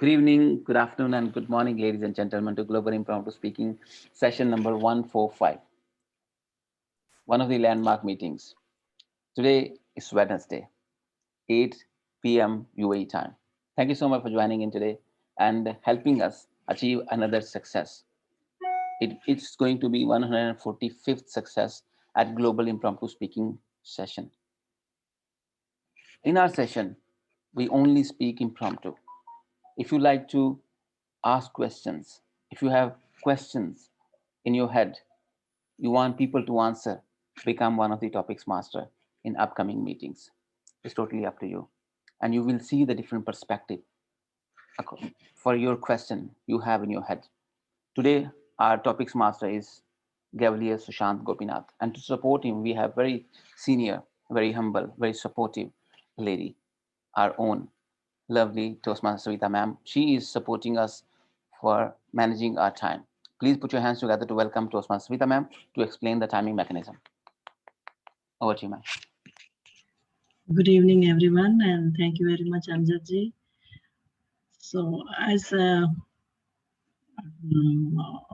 Good evening, good afternoon, and good morning, ladies and gentlemen, to Global Impromptu Speaking session number 145, one of the landmark meetings. Today is Wednesday, 8 p.m. UAE time. Thank you so much for joining in today and helping us achieve another success. It's going to be 145th success at Global Impromptu Speaking session. In our session, we only speak impromptu. If you like to ask questions, if you have questions in your head, you want people to answer, become one of the topics master in upcoming meetings. It's totally up to you. And you will see the different perspective for your question you have in your head. Today, our topics master is Gavalier Sushant Gopinath. And to support him, we have very senior, very humble, very supportive lady, our own lovely Toastmaster Savita ma'am. She is supporting us for managing our time. Please put your hands together to welcome Toastmaster Savita ma'am to explain the timing mechanism. Over to you, ma'am. Good evening, everyone, and thank you very much, Amjadji. So, as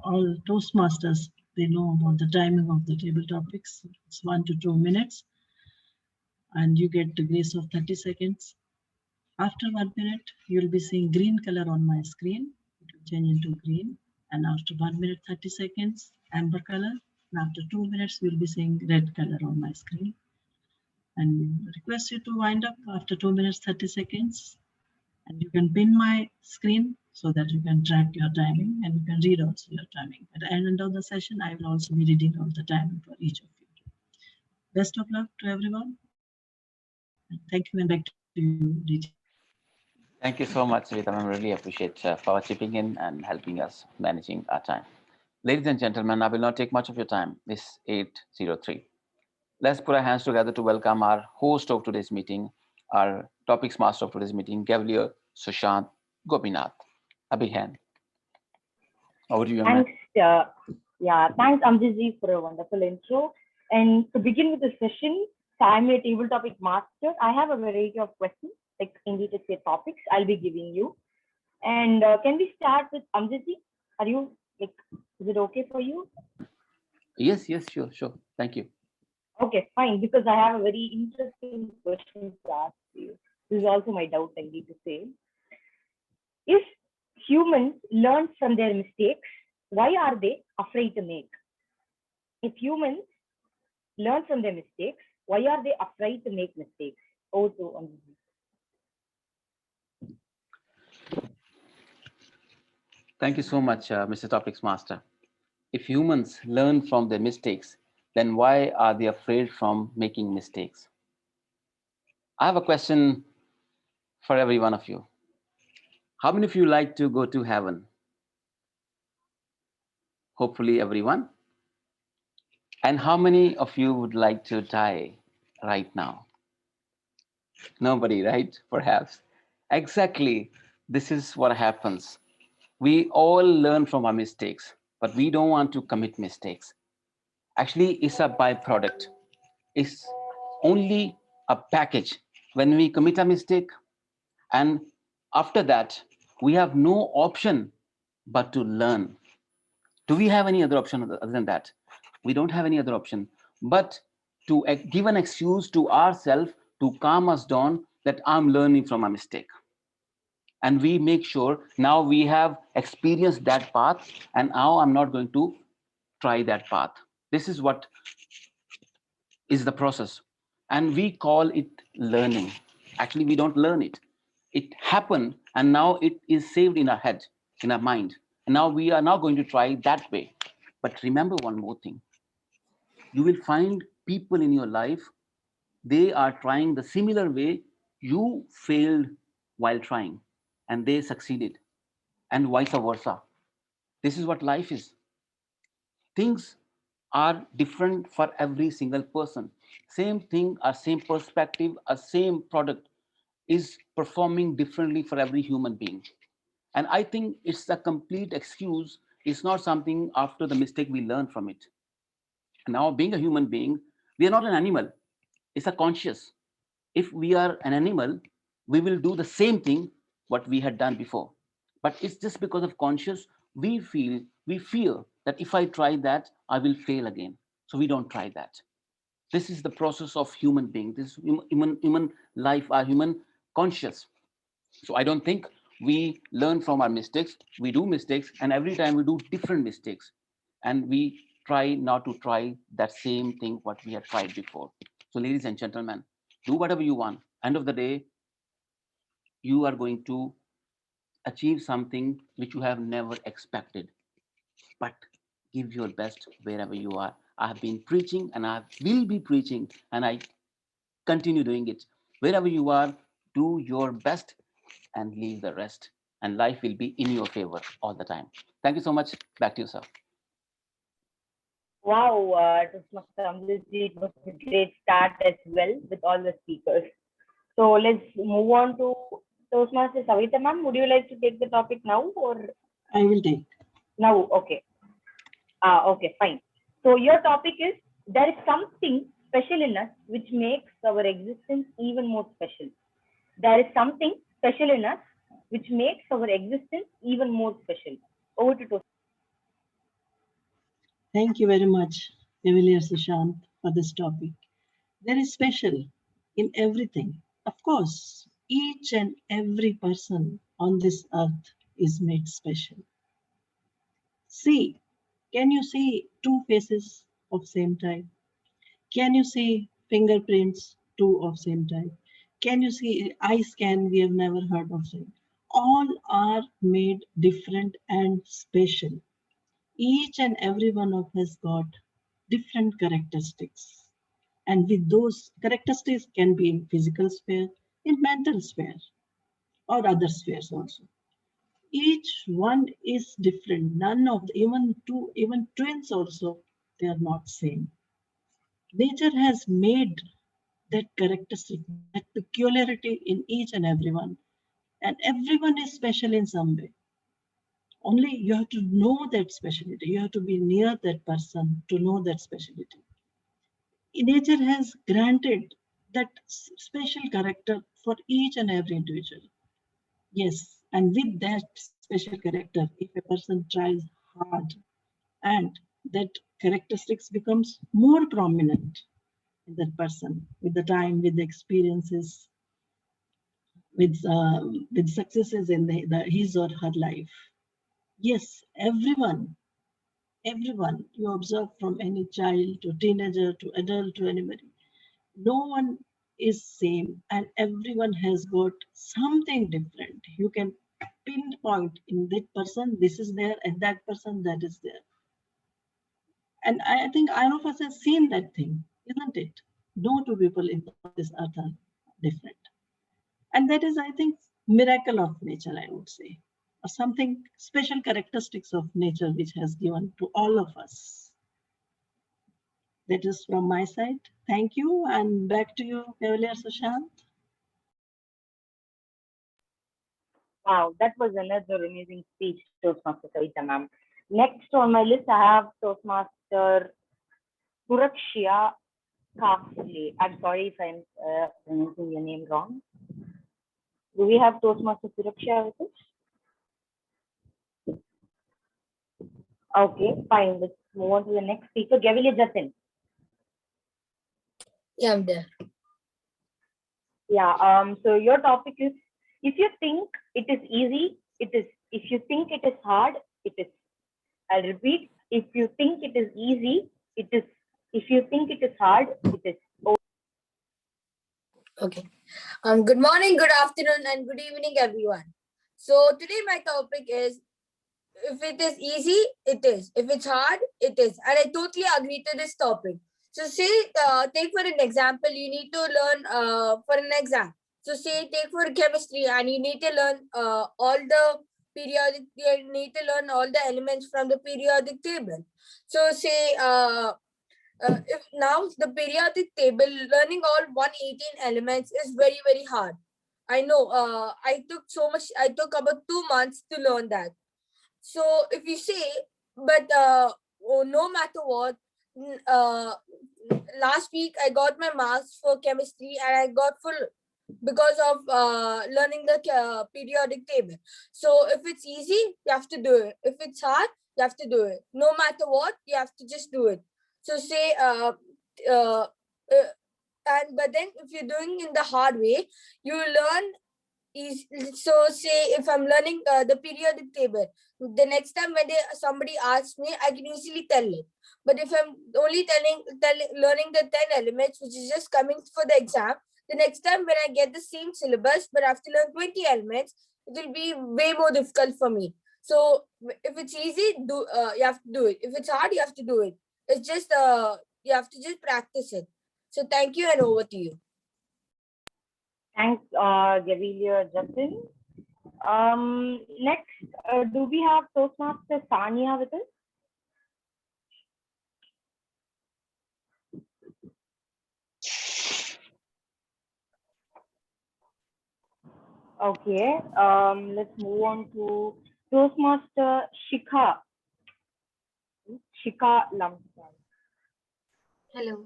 all Toastmasters, they know about the timing of the table topics. It's 1 to 2 minutes, and you get the grace of 30 seconds. After 1 minute, you'll be seeing green color on my screen. It will change into green, and after 1 minute 30 seconds, amber color. And after 2 minutes, we'll be seeing red color on my screen. And request you to wind up after 2 minutes 30 seconds. And you can pin my screen so that you can track your timing and you can read also your timing. At the end of the session, I will also be reading out the timing for each of you. Best of luck to everyone. And thank you, and back to you, DJ. Thank you so much, Savita ma'am. Really appreciate for chipping in and helping us managing our time. Ladies and gentlemen, I will not take much of your time. It's 8:03. Let's put our hands together to welcome our host of today's meeting, our topics master of today's meeting, Gavalier Sushant Gopinath. A big hand. Over to you, ma'am. Thanks, thanks Amjadji for a wonderful intro. And to begin with the session, so I'm a table topic master. I have a variety of questions, like indeed it's a topics I'll be giving you. And can we start with Amjadji? Are you like, is it okay for you? Yes, sure. Thank you. Okay, fine, because I have a very interesting question to ask you. This is also my doubt, I need to say. If humans learn from their mistakes, why are they afraid to make? If humans learn from their mistakes, why are they afraid to make mistakes? Over to Amjadji. Thank you so much, Mr. Topics Master. If humans learn from their mistakes, then why are they afraid from making mistakes? I have a question for every one of you. How many of you like to go to heaven? Hopefully everyone. And how many of you would like to die right now? Nobody, right? Perhaps. Exactly. This is what happens. We all learn from our mistakes, but we don't want to commit mistakes. Actually, it's a byproduct. It's only a package. When we commit a mistake, and after that, we have no option but to learn. Do we have any other option other than that? We don't have any other option but to give an excuse to ourselves to calm us down that I'm learning from a mistake. And we make sure now we have experienced that path and now I'm not going to try that path. This is what is the process. And we call it learning. Actually, we don't learn it. It happened and now it is saved in our head, in our mind. And now we are now going to try that way. But remember one more thing. You will find people in your life, they are trying the similar way you failed while trying and they succeeded, and vice versa. This is what life is. Things are different for every single person. Same thing, a same perspective, a same product is performing differently for every human being. And I think it's a complete excuse. It's not something after the mistake we learn from it. Now, being a human being, we are not an animal. It's a conscious. If we are an animal, we will do the same thing what we had done before. But it's just because of conscious, we fear that if I try that, I will fail again. So we don't try that. This is the process of human being. This is human life, our human conscious. So I don't think we learn from our mistakes. We do mistakes, and every time we do different mistakes, and we try not to try that same thing what we had tried before. So, ladies and gentlemen, do whatever you want. End of the day, you are going to achieve something which you have never expected. But give your best wherever you are. I have been preaching, and I will be preaching, and I continue doing it. Wherever you are, do your best and leave the rest. And life will be in your favor all the time. Thank you so much. Back to you, sir. Wow, Toastmaster Amritji, it was a great start as well with all the speakers. So let's move on to Toastmaster Savita ma'am. Would you like to take the topic now or I will take. now? Okay. Okay, fine. So your topic is, there is something special in us which makes our existence even more special. There is something special in us which makes our existence even more special. Over to Toastmaster. Thank you very much, Cavalier Sushant, for this topic. There is special in everything. Of course, each and every person on this earth is made special. See, can you see two faces of same type? Can you see fingerprints two of same type? Can you see eye scan we have never heard of? It? All are made different and special. Each and every one of us got different characteristics. And with those characteristics can be in physical sphere, in mental sphere, or other spheres also. Each one is different. None of the, even twins also, they are not same. Nature has made that characteristic, that peculiarity in each and everyone. And everyone is special in some way. Only you have to know that specialty. You have to be near that person to know that specialty. Nature has granted that special character for each and every individual. Yes, and with that special character, if a person tries hard and that characteristics becomes more prominent in that person with the time, with the experiences, with successes in his or her life. Yes, everyone you observe from any child to teenager to adult to anybody, no one is same and everyone has got something different. You can pinpoint in that person this is there and that person that is there. And I think all of us have seen that thing, isn't it? No two people in this earth are different. And that is, I think, miracle of nature, I would say, or something special characteristics of nature which has given to all of us. That is from my side. Thank you. And back to you, Cavalier Sushant. Wow, that was another amazing speech, Toastmaster Savita ma'am. Next on my list, I have Toastmaster Surakshya Kafle. I'm sorry if I'm pronouncing your name wrong. Do we have Toastmaster Suraksha with us? Okay, fine. Let's move on to the next speaker, Gavili Jatin. Yeah, I'm there. Yeah, so your topic is, if you think it is easy, it is. If you think it is hard, it is. I'll repeat, if you think it is easy, it is. If you think it is hard, it is. Okay. Good morning, good afternoon, and good evening, everyone. So today my topic is, if it is easy, it is. If it's hard, it is. And I totally agree to this topic. So say, take for an example, you need to learn for an exam. So say, take for chemistry, and you need to learn all the periodic. You need to learn all the elements from the periodic table. So say, if now the periodic table, learning all 118 elements is very, very hard. I know. I took about 2 months to learn that. So if you say, but no matter what, last week I got my marks for chemistry and I got full. because of learning the periodic table. So if it's easy, you have to do it. If it's hard, you have to do it. No matter what, you have to just do it. So say, uh, but then if you're doing in the hard way, you learn is. So say if I'm learning the periodic table, the next time when somebody asks me, I can easily tell it. But if I'm only learning the 10 elements, which is just coming for the exam, the next time when I get the same syllabus, but I have to learn 20 elements, it will be way more difficult for me. So if it's easy, you have to do it. If it's hard, you have to do it. It's just you have to just practice it. So thank you, and over to you. Thanks, Gavilia Justin. Next, do we have Toastmaster Sania with us? Okay, let's move on to Toastmaster Shikha. Shikha Lamsan. Hello.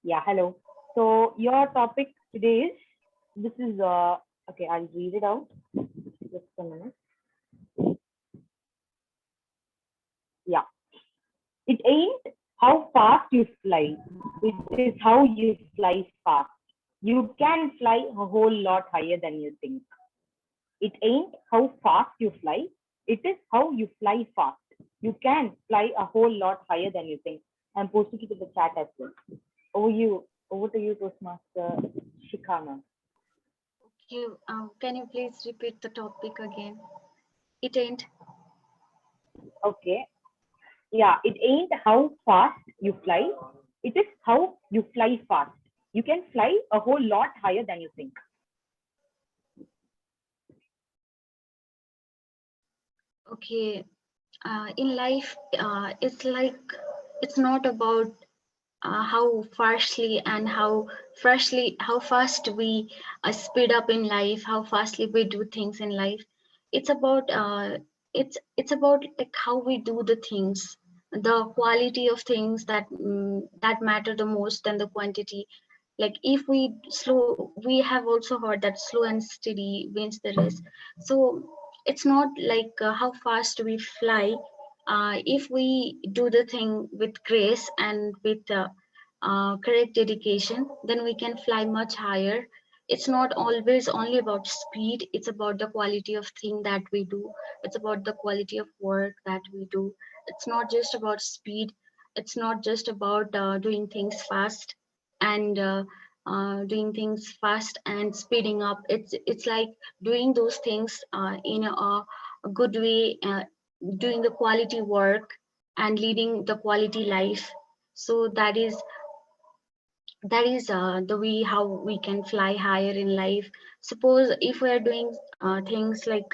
Yeah, hello. So your topic today is, this is, okay, I'll read it out. Just a minute. Yeah. It ain't how fast you fly, it is how you fly fast. You can fly a whole lot higher than you think. It ain't how fast you fly, it is how you fly fast. You can fly a whole lot higher than you think. I'm posting it in the chat as well. Over to you, Toastmaster Shikha. Can you please repeat the topic again? It ain't. Okay. Yeah, it ain't how fast you fly, it is how you fly fast. You can fly a whole lot higher than you think. Okay. In life, it's not about how fastly and how fast we speed up in life, how fastly we do things in life. It's about it's about like how we do the things, the quality of things that matter the most than the quantity. Like if we have also heard that slow and steady wins the race. So it's not like how fast we fly. If we do the thing with grace and with correct dedication, then we can fly much higher. It's not always only about speed, it's about the quality of thing that we do. It's about the quality of work that we do. It's not just about speed, it's not just about doing things fast and doing things fast and speeding up. It's like doing those things in a good way, doing the quality work and leading the quality life. So that is the way how we can fly higher in life. Suppose if we are doing things like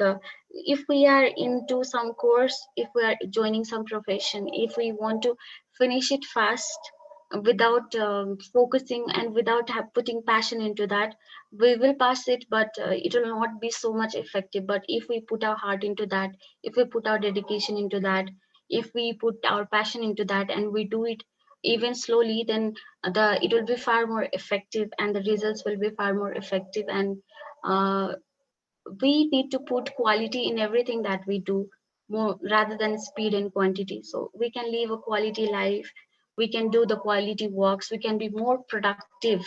if we are into some course, if we are joining some profession, if we want to finish it fast without focusing and without putting passion into that, we will pass it, but it will not be so much effective. But if we put our heart into that, if we put our dedication into that, if we put our passion into that and we do it even slowly, then it will be far more effective and the results will be far more effective. And uh, we need to put quality in everything that we do, more rather than speed and quantity, so we can live a quality life, we can do the quality works, we can be more productive.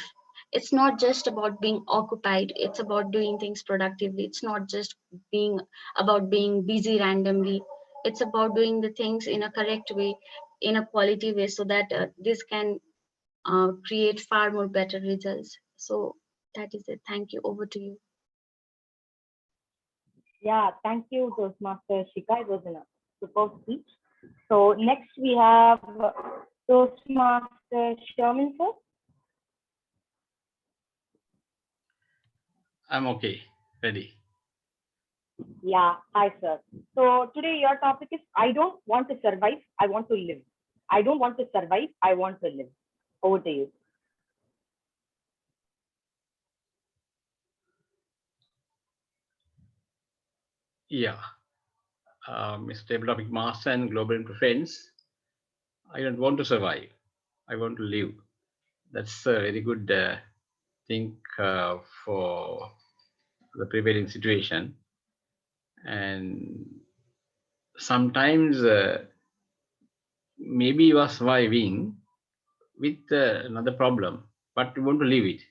It's not just about being occupied, it's about doing things productively. It's not just being about being busy randomly, it's about doing the things in a correct way, in a quality way, so that this can create far more better results. So that is it. Thank you. Over to you. Yeah, thank you, Toastmaster Shikha. It was a superb speech. So next we have Toastmaster Sherman, sir. I'm okay, ready. Yeah, hi, sir. So today your topic is, I don't want to survive, I want to live. I don't want to survive, I want to live. Over to you. Yeah, Mr. Table Topic Master and Global Friends. I don't want to survive. I want to live. That's a very good think, for the prevailing situation. And sometimes maybe you are surviving with another problem, but you want to leave it,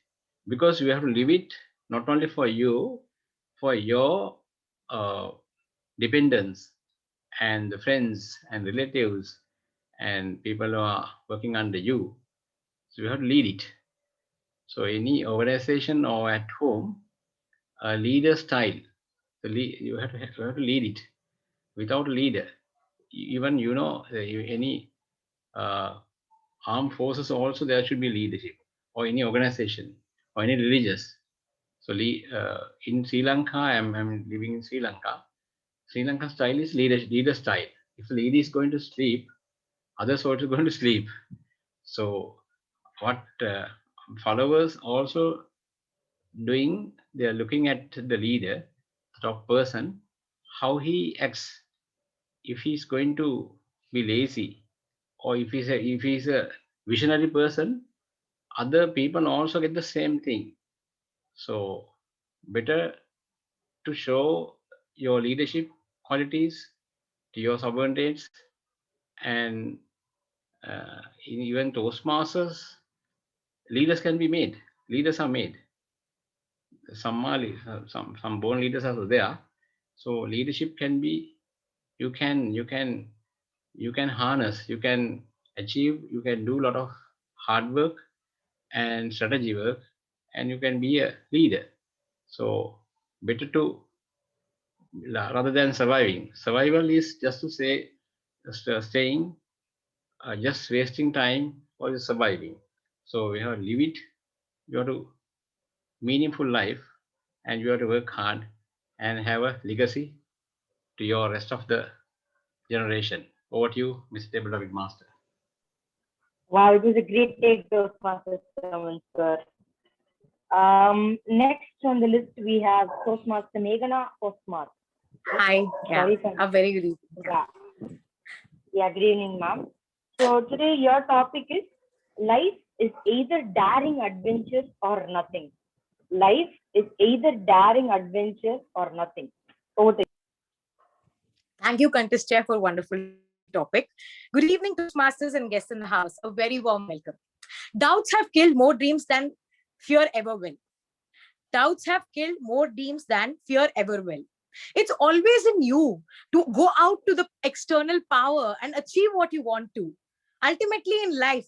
because you have to leave it not only for you, for your dependents and the friends and relatives and people who are working under you. So you have to lead it. So any organization or at home, a leader style, you have to lead it. Without a leader, even any uh, armed forces also, there should be leadership, or any organization or any religious. So in Sri Lanka, I'm living in Sri Lanka. Sri Lanka style is leader style. If the leader is going to sleep, others also going to sleep. So what followers also doing, they are looking at the leader, the top person, how he acts. If he's going to be lazy, or if he's a visionary person, other people also get the same thing. So better to show your leadership qualities to your subordinates. And even Toastmasters, leaders can be made. Leaders are made. Some born leaders are there. So leadership can be, you can harness, you can achieve, you can do a lot of hard work and strategy work, and you can be a leader. So better to, rather than surviving. Survival is just to say, staying, just wasting time, or just surviving. So we have to live it. You have to meaningful life, and you have to work hard and have a legacy to your rest of the generation. Over to you, Mr. Table Topic Master. Wow, it was a great take, Toastmasters sermon, sir. Next on the list, we have Toastmaster Meghana Postmark. Hi, yeah, Sorry, sir. a very good evening. Yeah. Yeah, good evening, ma'am. So today your topic is life is either daring adventure or nothing. Life is either daring adventure or nothing. Over to you. Thank you, Contest Chair, for a wonderful topic. Good evening, Toastmasters and guests in the house. A very warm welcome. Doubts have killed more dreams than fear ever will. Doubts have killed more dreams than fear ever will. It's always in you to go out to the external power and achieve what you want to. Ultimately, in life,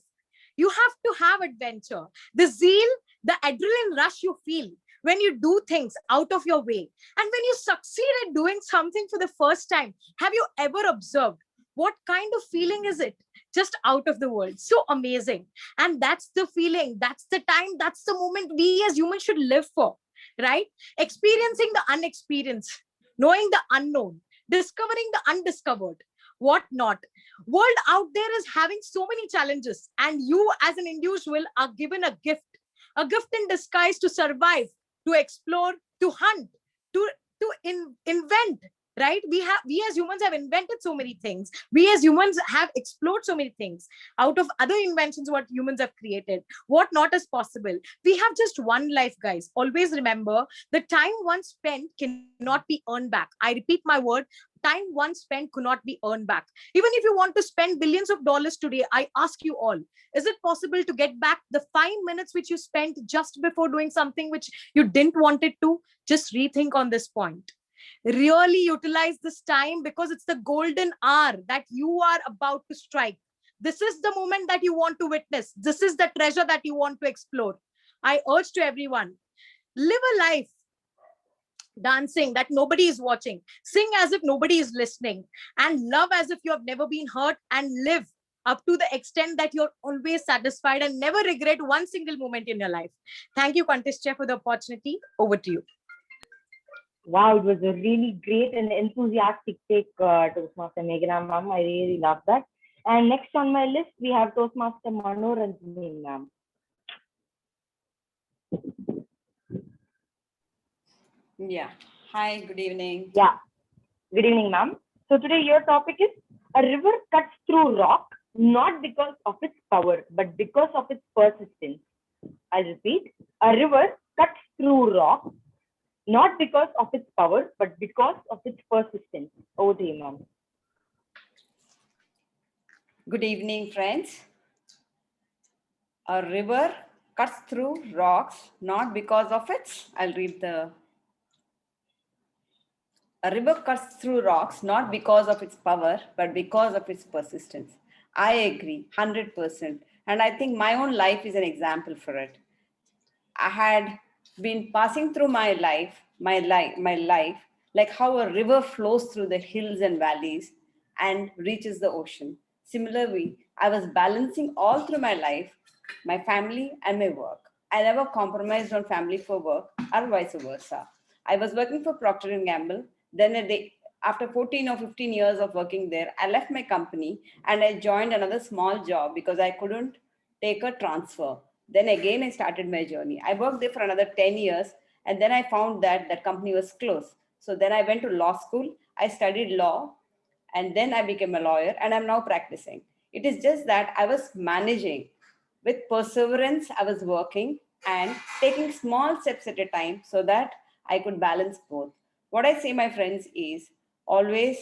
you have to have adventure. The zeal, the adrenaline rush you feel when you do things out of your way. And when you succeed at doing something for the first time, have you ever observed what kind of feeling is it? Just out of the world. So amazing. And that's the feeling, that's the time, that's the moment we as humans should live for, right? Experiencing the unexperienced, knowing the unknown, discovering the undiscovered, what not. World out there is having so many challenges, and you as an individual are given a gift in disguise to survive, to explore, to hunt, to invent, right? We as humans have invented so many things. We as humans have explored so many things. Out of other inventions what humans have created, what not is possible. We have just one life, guys. Always remember, the time once spent cannot be earned back. I repeat my word, time once spent cannot be earned back. Even if you want to spend billions of dollars today, I ask you all, is it possible to get back the 5 minutes which you spent just before doing something which you didn't want it to? Just rethink on this point. Really utilize this time, because it's the golden hour that you are about to strike. This is the moment that you want to witness. This is the treasure that you want to explore. I urge to everyone, live a life dancing that nobody is watching, sing as if nobody is listening, and love as if you have never been hurt, and live up to the extent that you're always satisfied and never regret one single moment in your life. Thank you, Contest Chair, for the opportunity. Over to you. Wow, it was a really great and enthusiastic take, Toastmaster Meghana ma'am. I really love that. And next on my list, we have Toastmaster Manoranjani ma'am. Yeah. Hi, good evening. Yeah. Good evening, ma'am. So today your topic is a river cuts through rock, not because of its power, but because of its persistence. I repeat, a river cuts through rock, not because of its power, but because of its persistence. Over to you, ma'am. Good evening, friends. A river cuts through rocks not because of its, I'll read the. A river cuts through rocks not because of its power, but because of its persistence. I agree, 100%. And I think my own life is an example for it. I had been passing through my life, like how a river flows through the hills and valleys and reaches the ocean. Similarly, I was balancing all through my life, my family and my work. I never compromised on family for work or vice versa. I was working for Procter and Gamble. Then a day, after 14 or 15 years of working there, I left my company and I joined another small job because I couldn't take a transfer. Then again, I started my journey. I worked there for another 10 years, and then I found that that company was closed. So then I went to law school. I studied law, and then I became a lawyer, and I'm now practicing. It is just that I was managing with perseverance. I was working and taking small steps at a time so that I could balance both. What I say, my friends, is always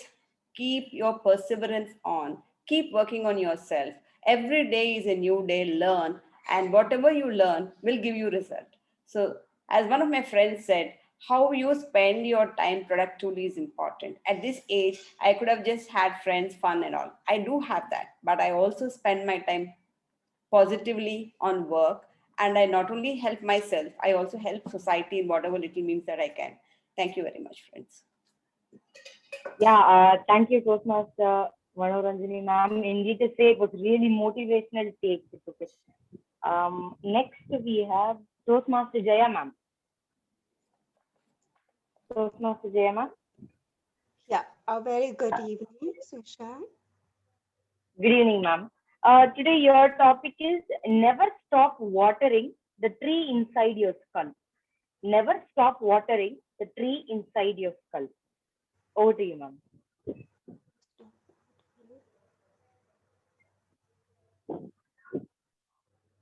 keep your perseverance on, keep working on yourself. Every day is a new day. Learn, and whatever you learn will give you result. So as one of my friends said, how you spend your time productively is important. At this age, I could have just had friends, fun and all. I do have that, but I also spend my time positively on work, and I not only help myself, I also help society in whatever little means that I can. Thank you very much, friends. Yeah, thank you, Toastmaster Manoranjani ma'am. Indeed, to say it was really motivational take. Next, we have Toastmaster Jaya ma'am. Toastmaster Jaya ma'am. Yeah, a very good evening, Sushan. Good evening, ma'am. Today, your topic is never stop watering the tree inside your skull. Never stop watering the tree inside your skull. Over to you, ma'am.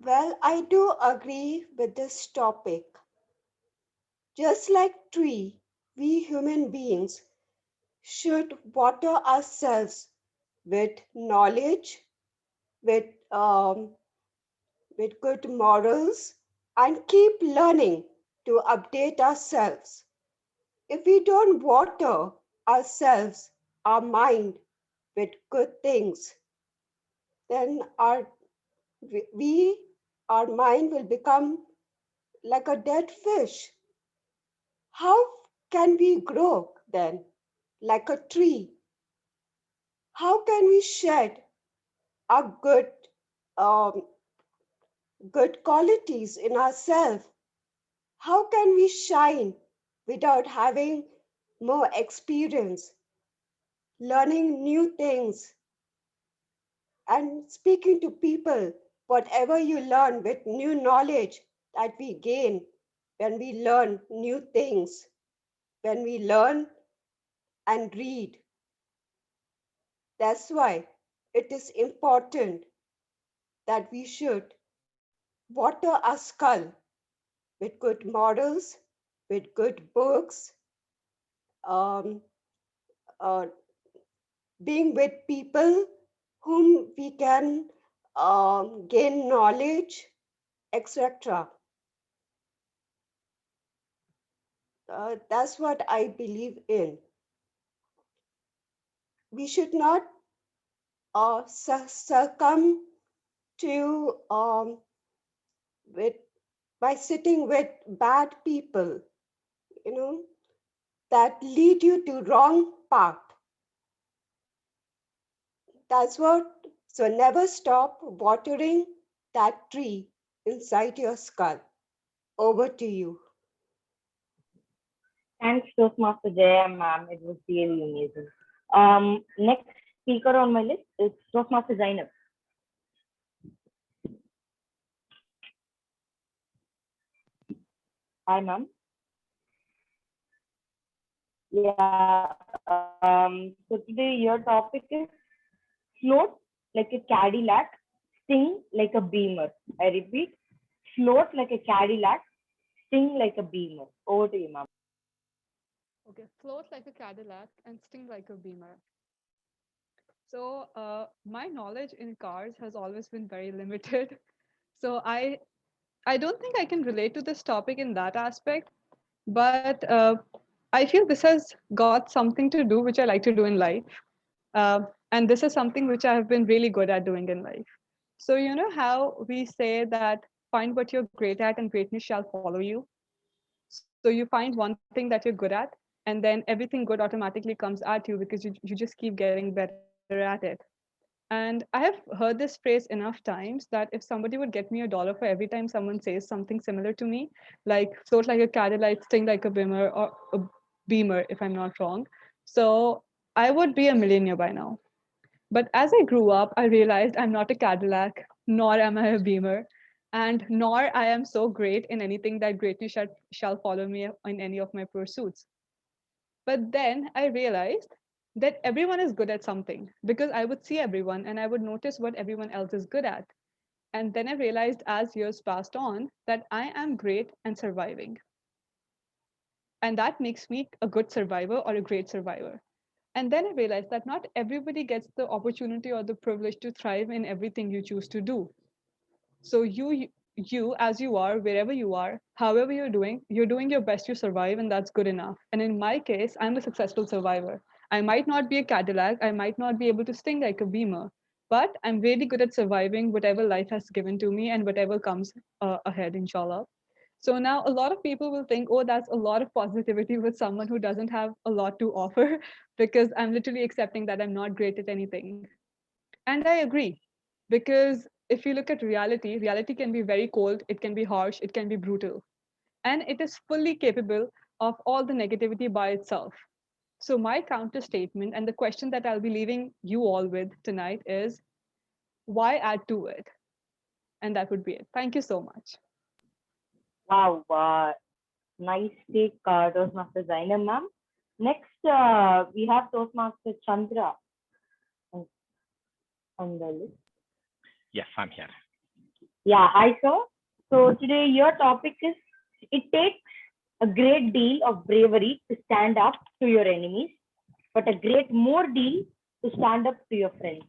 Well, I do agree with this topic. Just like tree, we human beings should water ourselves with knowledge, with with good morals, and keep learning to update ourselves. If we don't water ourselves, our mind with good things, then our mind will become like a dead fish. How can we grow then like a tree? How can we shed our um, good qualities in ourselves? How can we shine without having more experience, learning new things, and speaking to people? Whatever you learn with new knowledge that we gain when we learn new things, when we learn and read. That's why it is important that we should water our skull with good morals, with good books, um, uh, being with people whom we can gain knowledge, etc. That's what I believe in. We should not succumb to with by sitting with bad people, you know, that lead you to wrong path. That's what, so never stop watering that tree inside your skull. Over to you. Thanks, Toastmaster Jaya ma'am. It was really amazing. Next speaker on my list is Toastmaster Zainab. Hi, ma'am. Yeah. So today your topic is float like a Cadillac, sting like a Beamer. I repeat, float like a Cadillac, sting like a Beamer. Over to you, ma'am. Okay, float like a Cadillac and sting like a Beamer. So my knowledge in cars has always been very limited. So I don't think I can relate to this topic in that aspect, but I feel this has got something to do which I like to do in life. And this is something which I have been really good at doing in life. So you know how we say that find what you're great at and greatness shall follow you. So you find one thing that you're good at, and then everything good automatically comes at you because you just keep getting better at it. And I have heard this phrase enough times that if somebody would get me $1 for every time someone says something similar to me, like float like a Cadillac, sting like a Beamer, or a Beamer, if I'm not wrong. So I would be a millionaire by now. But as I grew up, I realized I'm not a Cadillac, nor am I a Beamer, and nor I am so great in anything that greatness shall follow me in any of my pursuits. But then I realized that everyone is good at something because I would see everyone and I would notice what everyone else is good at. And then I realized as years passed on that I am great and surviving. And that makes me a good survivor or a great survivor. And then I realized that not everybody gets the opportunity or the privilege to thrive in everything you choose to do. So you as you are, wherever you are, however you're doing your best to survive, and that's good enough. And in my case, I'm a successful survivor. I might not be a Cadillac, I might not be able to sting like a Beamer, but I'm really good at surviving whatever life has given to me and whatever comes ahead, inshallah. So now a lot of people will think, oh, that's a lot of positivity with someone who doesn't have a lot to offer, because I'm literally accepting that I'm not great at anything. And I agree, because if you look at reality, reality can be very cold, it can be harsh, it can be brutal, and it is fully capable of all the negativity by itself. So, my counter statement and the question that I'll be leaving you all with tonight is why add to it? And that would be it. Thank you so much. Wow, nice take, Toastmaster Zainab, ma'am. Next, we have Toastmaster Chandra on the list. Yes, I'm here. Yeah, hi, sir. So today your topic is, it takes a great deal of bravery to stand up to your enemies, but a great more deal to stand up to your friends.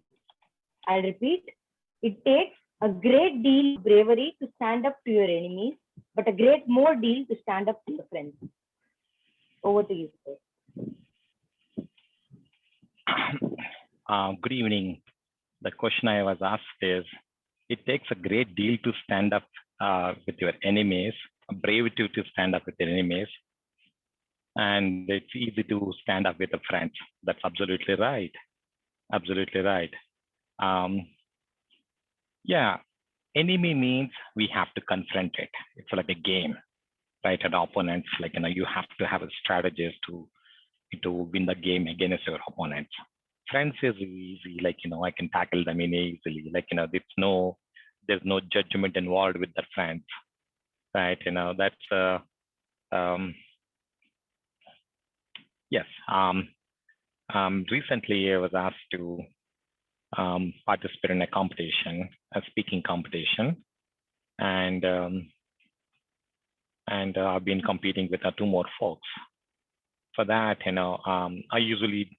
I'll repeat, it takes a great deal of bravery to stand up to your enemies, but a great more deal to stand up to your friends. Over to you, sir. Good evening. The question I was asked is, it takes a great deal to stand up with your enemies, a bravery to stand up with your enemies, and it's easy to stand up with a friend. That's absolutely right. Absolutely right. Yeah, enemy means we have to confront it. It's like a game, right? And opponents, like, you have to have a strategist to win the game against your opponents. Friends is easy, like, I can tackle them in easily, like, there's no judgment involved with the friends, right? That's yes. Recently I was asked to participate in a competition, a speaking competition, and I've been competing with 2 more folks. For that, I usually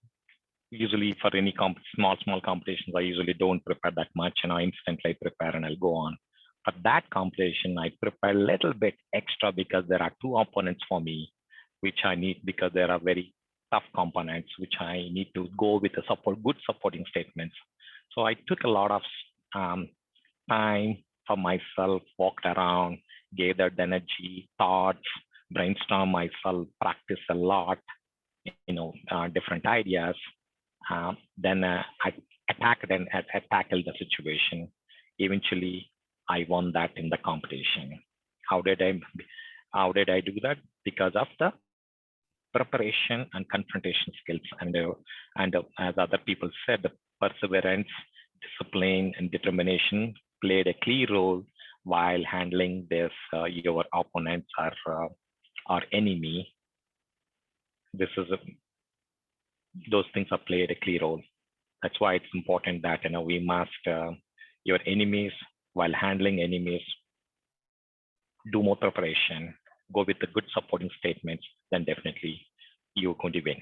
for any small competitions, I usually don't prepare that much, instantly prepare and I'll go on. For that competition, I prepare a little bit extra because there are 2 opponents for me, which I need, because there are very tough components, which I need to go with a good supporting statements. So I took a lot of time for myself, walked around, gathered energy, thoughts, brainstorm myself, practice a lot, different ideas. Then I tackled the situation. Eventually, I won that in the competition. How did I do that? Because of the preparation and confrontation skills, and as other people said, the perseverance, discipline, and determination played a key role while handling this your opponents or enemy. Those things have played a key role. That's why it's important that we must your enemies, while handling enemies, do more preparation, go with the good supporting statements, then definitely you're going to win.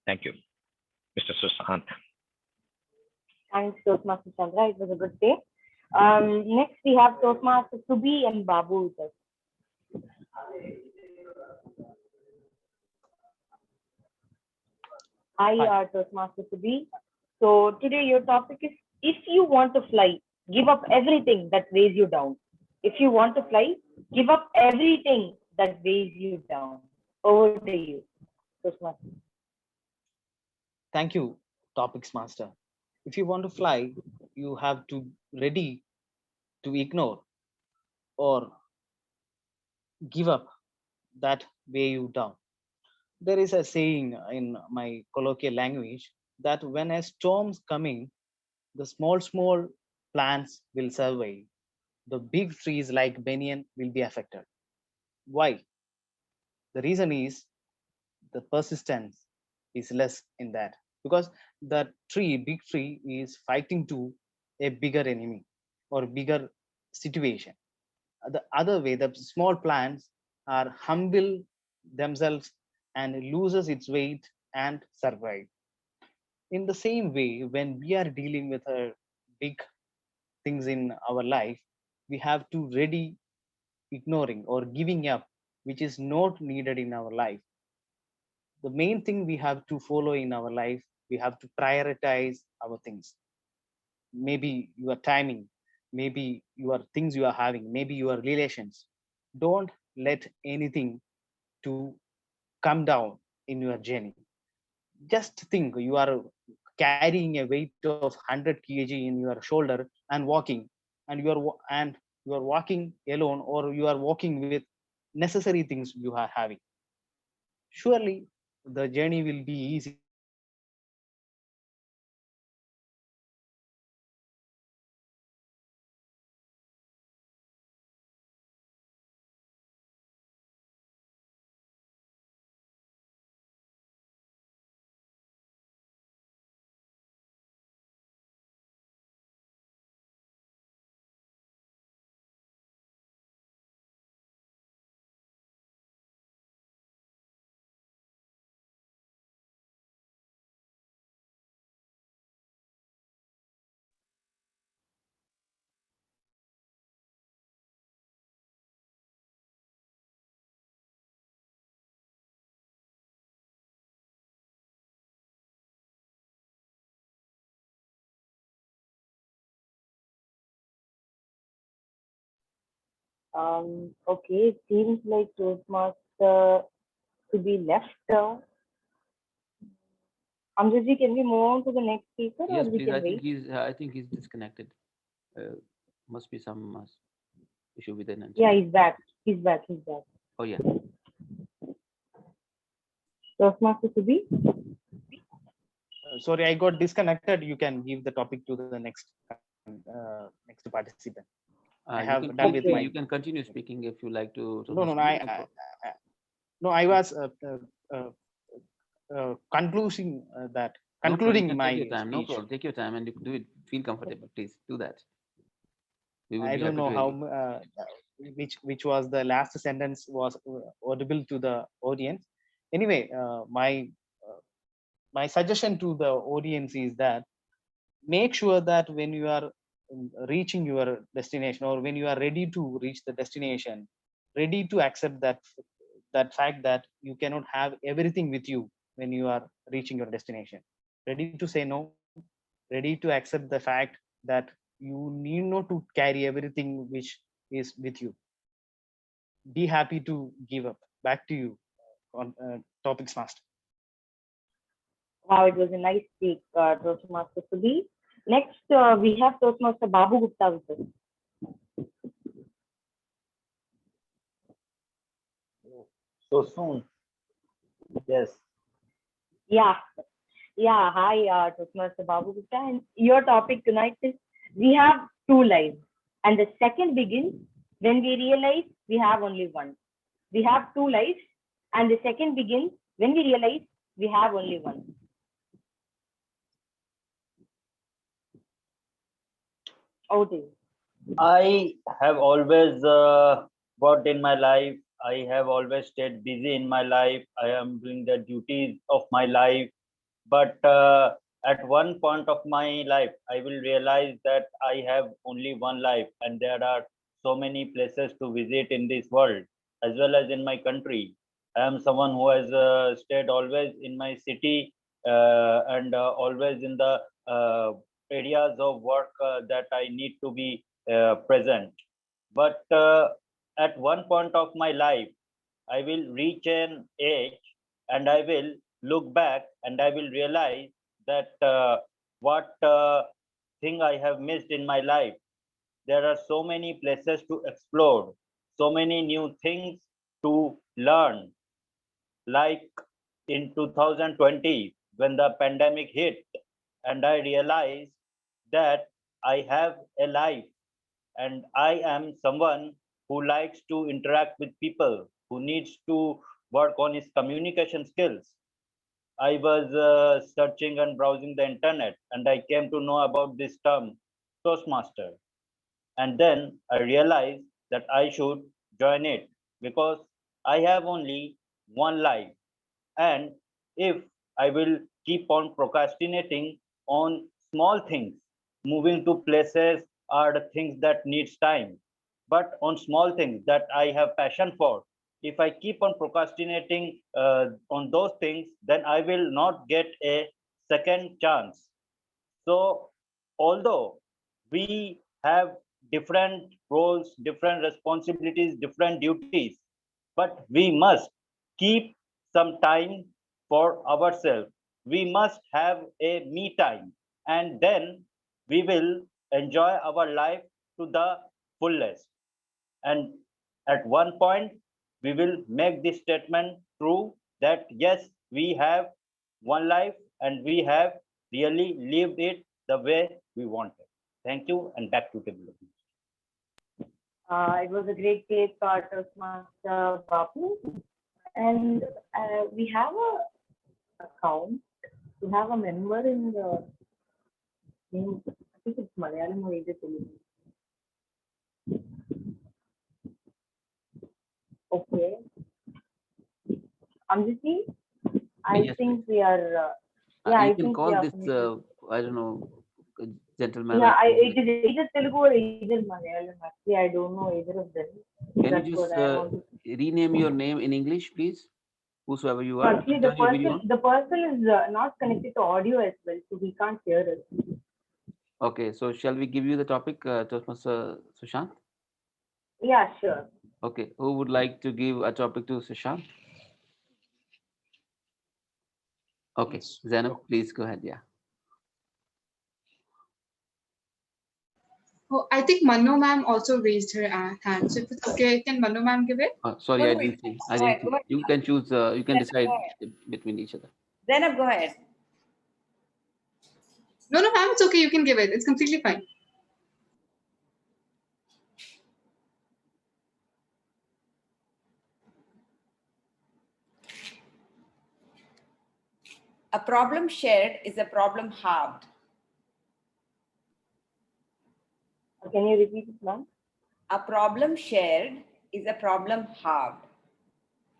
Thank you, Mr. Sushant. Thanks, Toastmaster Chandra. It was a good day. Next, we have Toastmaster Subi and Babu with us. Hi, Toastmaster Subi. So today your topic is, if you want to fly, give up everything that weighs you down. If you want to fly, give up everything that weighs you down. Over to you, Toastmaster. Thank you, Topics Master. If you want to fly, you have to ready to ignore or give up that weigh you down. There is a saying in my colloquial language that when a storm's coming, the small plants will survive. The big trees like banyan will be affected. Why? The reason is the persistence is less in that, because the big tree is fighting to a bigger enemy or bigger situation. The other way, the small plants are humble themselves and loses its weight and survive. In the same way, when we are dealing with big things in our life, we have to ready ignoring or giving up which is not needed in our life. The main thing we have to follow in our life, we have to prioritize our things. Maybe your timing, maybe your things you are having, maybe your relations. Don't let anything to come down in your journey. Just think you are carrying a weight of 100 kg in your shoulder and walking, and you are walking alone, or you are walking with necessary things you are having. Surely the journey will be easy. Okay, it seems like Toastmaster to be left. Amjadji, can we move on to the next speaker, or Yes, we please. can wait? I think he's disconnected. Must be some issue with the internet. Yeah, he's back. He's back. He's back. Oh yeah. Toastmaster Subi. Sorry, I got disconnected. You can give the topic to the next participant. I have done with my. You can continue speaking if you like to. I was concluding that. Concluding my take your time. speech. No problem. Take your time and you do it. Feel comfortable. Please do that. I don't know how which was the last sentence was audible to the audience. Anyway, my suggestion to the audience is that make sure that when you are reaching your destination, or when you are ready to reach the destination, ready to accept that fact that you cannot have everything with you when you are reaching your destination. Ready to say no, ready to accept the fact that you need not to carry everything which is with you. Be happy to give up. Back to you on Topics Master. Wow, it was a nice speak, Toastmaster Subi. Next, we have Toastmaster Babu Gupta with us. So soon. Yes. Yeah. Hi, Toastmaster Babu Gupta. And your topic tonight is, we have two lives. And the second begins when we realize we have only one. We have two lives. And the second begins when we realize we have only one. I have always worked in my life. I have always stayed busy in my life. I am doing the duties of my life. But at one point of my life, I will realize that I have only one life, and there are so many places to visit in this world, as well as in my country. I am someone who has stayed always in my city and always in the areas of work that I need to be present. But at one point of my life, I will reach an age and I will look back and I will realize that what thing I have missed in my life. There are so many places to explore, so many new things to learn. Like in 2020, when the pandemic hit, and I realized that I have a life and I am someone who likes to interact with people, who needs to work on his communication skills. I was searching and browsing the internet and I came to know about this term, Toastmaster. And then I realized that I should join it because I have only one life. And if I will keep on procrastinating on small things, moving to places are the things that needs time. But on small things that I have passion for, if I keep on procrastinating on those things, then I will not get a second chance. So, although we have different roles, different responsibilities, different duties, but we must keep some time for ourselves. We must have a me time, and then we will enjoy our life to the fullest. And at one point, we will make this statement true that yes, we have one life and we have really lived it the way we wanted. Thank you, and back to development. It was a great take, Toastmaster Bapu. And we have a account. We have a member in the name. I think it's Malayalam or either Telugu. Okay. Amjiti, I Yes, think we are. Yeah, I you can think we call are. this, I don't know, gentleman. Yeah, it is either Telugu or either Malayalam. Actually, I don't know either of them. Can That's you what just I want to. rename your name in English, please? Whosoever you are. Actually, Turn your video on. the person is not connected to audio as well, so he can't hear us. Okay, so shall we give you the topic, Toastmaster Sushant? Yeah, sure. Okay, who would like to give a topic to Sushant? Okay, Zainab, please go ahead. Yeah. Oh, I think Manu ma'am also raised her hand. So if it's okay, can Manu ma'am give it? Sorry, No, I no, didn't see. I go ahead, didn't see. go ahead. You can choose. You can decide Go ahead. between each other. Zainab, go ahead. No, ma'am, it's okay. You can give it. It's completely fine. A problem shared is a problem halved. Can you repeat it, ma'am? A problem shared is a problem halved.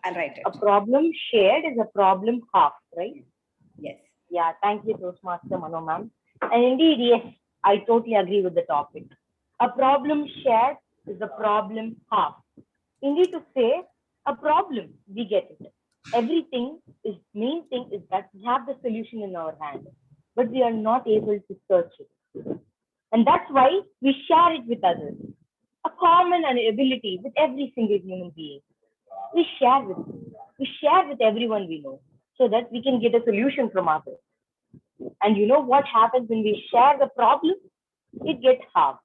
I'll write it. A problem shared is a problem half, right? Yes. Yeah, thank you, Toastmaster Mano ma'am. And indeed, yes, I totally agree with the topic. A problem shared is a problem half. Indeed, to say a problem, we get it. Everything is, main thing is that we have the solution in our hand, but we are not able to search it. And that's why we share it with others. A common ability with every single human being. We share with everyone we know so that we can get a solution from others. And you know what happens when we share the problem? It gets half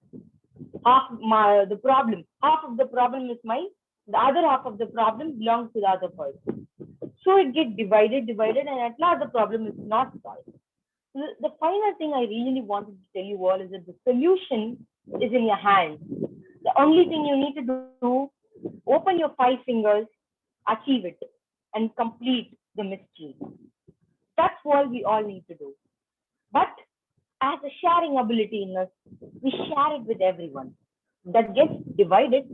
the problem. Half of the problem is mine. The other half of the problem belongs to the other person. So it gets divided, and at last the problem is not solved. The final thing I really wanted to tell you all is that the solution is in your hand. The only thing you need to do, open your 5 fingers, achieve it, and complete the mystery. That's all we all need to do. But as a sharing ability in us, we share it with everyone. That gets divided,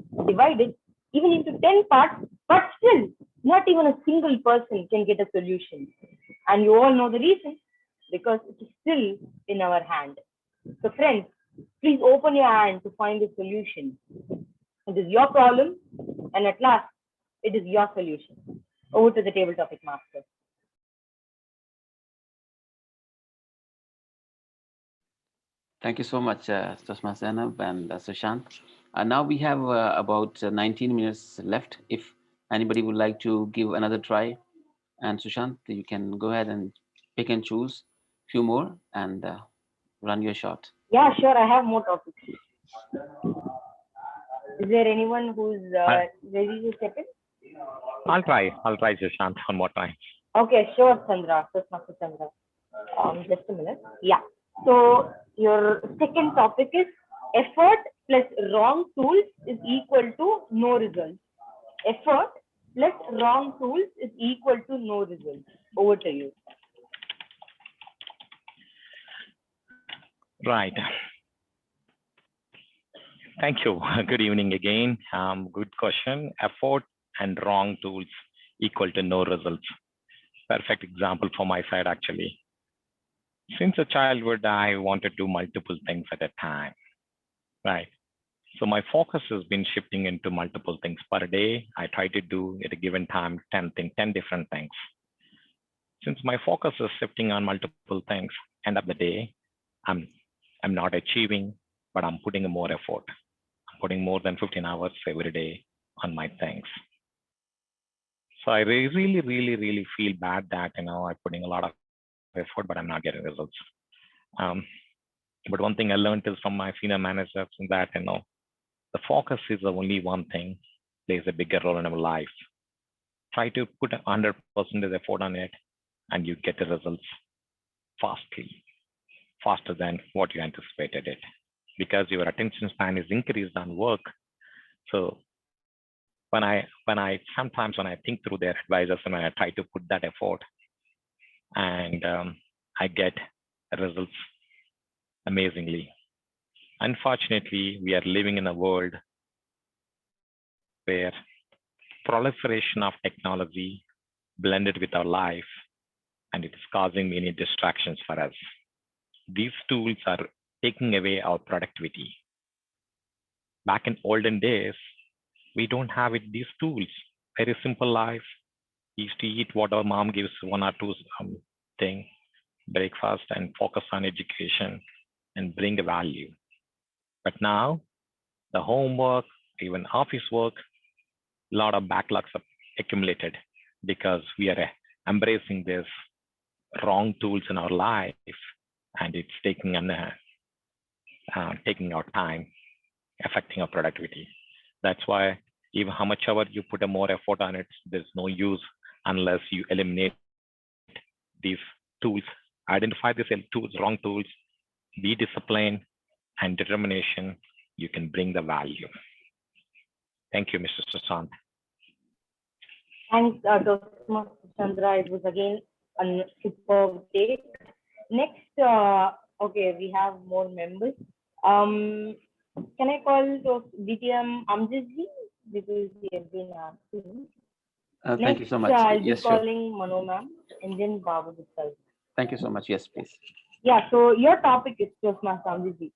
even into 10 parts, but still not even a single person can get a solution. And you all know the reason, because it is still in our hand. So friends, please open your hand to find a solution. It is your problem, and at last, it is your solution. Over to the table topic master. Thank you so much, Tosma Zainab and Sushant. Now we have about 19 minutes left. If anybody would like to give another try, and Sushant, you can go ahead and pick and choose a few more and run your shot. Yeah, sure. I have more topics. Is there anyone who's ready to step in? I'll try, Sushant, one more time. Okay, sure, Chandra. Chandra. Just a minute. Yeah. So your second topic is effort plus wrong tools is equal to no result. Effort plus wrong tools is equal to no result. Over to you. Right. Thank you. Good evening again. Good question. Effort and wrong tools equal to no results. Perfect example for my side, actually. Since a childhood, I wanted to do multiple things at a time, right? So my focus has been shifting into multiple things per day. I try to do at a given time 10 different things. Since my focus is shifting on multiple things, end of the day, I'm not achieving, but I'm putting more effort. I'm putting more than 15 hours every day on my things. So I really feel bad that I'm putting a lot of effort, but I'm not getting results. But one thing I learned is from my senior managers that the focus is the only one thing plays a bigger role in our life. Try to put 100% effort on it, and you get the results faster than what you anticipated it, because your attention span is increased on work. So when I sometimes when I think through their advices and when I try to put that effort, and I get results amazingly. Unfortunately, we are living in a world where proliferation of technology blended with our life, and it is causing many distractions for us. These tools are taking away our productivity. Back in olden days, we don't have these tools. Very simple life. We used to eat what our mom gives, one or two thing, breakfast, and focus on education and bring a value. But now, the homework, even office work, a lot of backlogs are accumulated because we are embracing this wrong tools in our life, and it's taking our time, affecting our productivity. That's why even how much ever you put a more effort on it, there's no use unless you eliminate these tools, identify these tools, wrong tools, be disciplined and determination, you can bring the value. Thank you, Mr. Sushant. Thanks, Dr. Chandra. It was again a superb take. Next, okay, we have more members. Can I call DTM Amjadji? Because he has been asking. Thank you so much. I'll be Yes, calling Mano ma'am and then Babu itself. Thank you so much. Yes, please. Yeah, so your topic is Toastmaster Amjadji.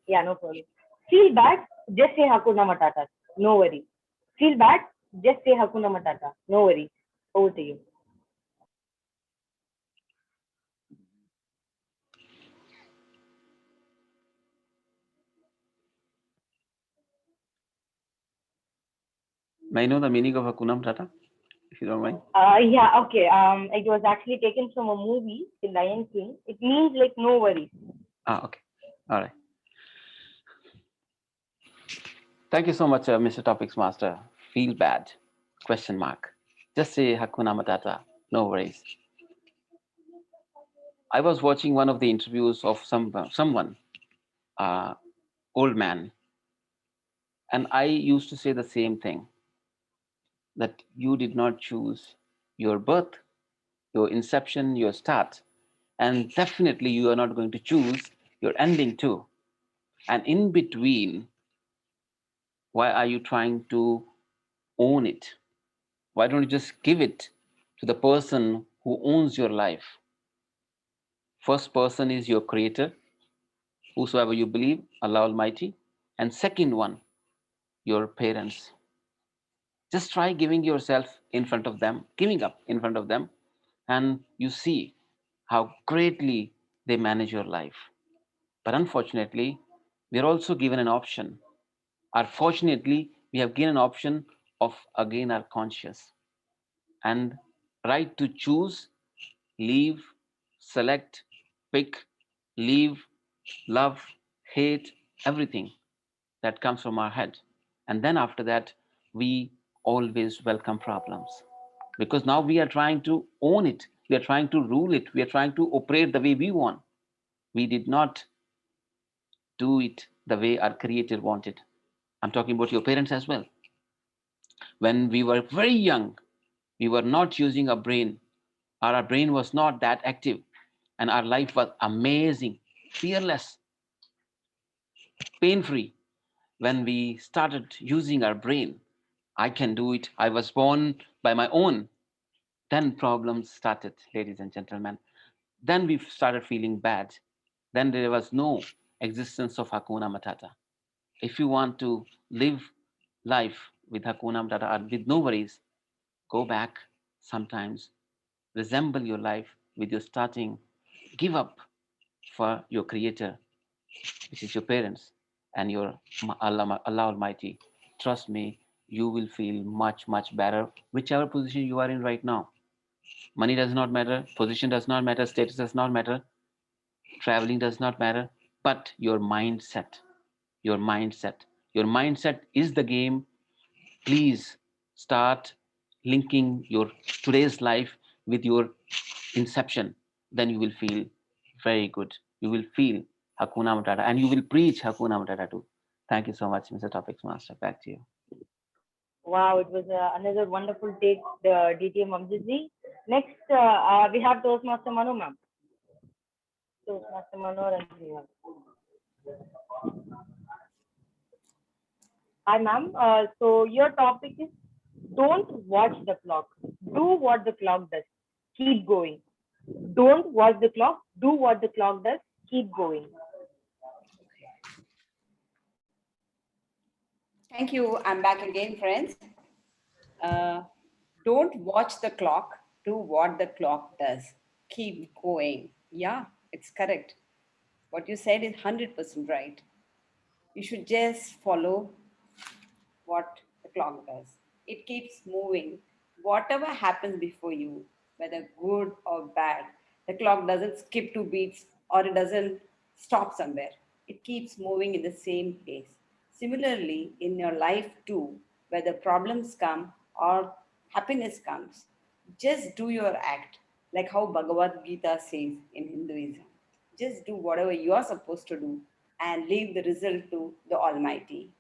Yeah, no problem. Feel bad, just say Hakuna Matata. No worry. Feel bad, just say Hakuna Matata. No worry. Over to you. May I know the meaning of Hakuna Matata, if you don't mind? Yeah, okay. It was actually taken from a movie, The Lion King. It means like no worries. Okay. All right. Thank you so much, Mr. Topics Master. Feel bad? Question mark. Just say Hakuna Matata. No worries. I was watching one of the interviews of someone, old man, and I used to say the same thing, that you did not choose your birth, your inception, your start, and definitely you are not going to choose your ending too. And in between, why are you trying to own it? Why don't you just give it to the person who owns your life? First person is your creator, whosoever you believe, Allah Almighty. And second one, your parents. Just try giving yourself in front of them, giving up in front of them, and you see how greatly they manage your life. But unfortunately, we are also given an option. Or fortunately, we have given an option of again our conscious and right to choose, leave, select, pick, leave, love, hate, everything that comes from our head. And then after that, we always welcome problems because now we are trying to own it. We are trying to rule it. We are trying to operate the way we want. We did not do it the way our creator wanted. I'm talking about your parents as well. When we were very young, we were not using our brain. Our brain was not that active, and our life was amazing, fearless, pain-free. When we started using our brain, I can do it. I was born by my own. Then problems started, ladies and gentlemen. Then we started feeling bad. Then there was no existence of Hakuna Matata. If you want to live life with Hakuna Matata or with no worries, go back sometimes, resemble your life with your starting, give up for your creator, which is your parents and your Allah Almighty. Trust me, you will feel much, much better, whichever position you are in right now. Money does not matter, position does not matter, status does not matter, traveling does not matter, but your mindset. Your mindset. Your mindset is the game. Please start linking your today's life with your inception. Then you will feel very good. You will feel Hakuna Matata and you will preach Hakuna Matata too. Thank you so much, Mr. Topics Master. Back to you. Wow, it was another wonderful take, DTM Amjadji. Next, we have Toastmaster Manu ma'am. Toastmaster Manu Ranjini ma'am. Hi ma'am. So your topic is don't watch the clock. Do what the clock does. Keep going. Don't watch the clock. Do what the clock does. Keep going. Thank you. I'm back again, friends. Don't watch the clock. Do what the clock does. Keep going. Yeah, it's correct. What you said is 100% right. You should just follow what the clock does. It keeps moving. Whatever happens before you, whether good or bad, the clock doesn't skip 2 beats or it doesn't stop somewhere. It keeps moving in the same pace. Similarly, in your life too, whether problems come or happiness comes, just do your act, like how Bhagavad Gita says in Hinduism. Just do whatever you are supposed to do and leave the result to the Almighty.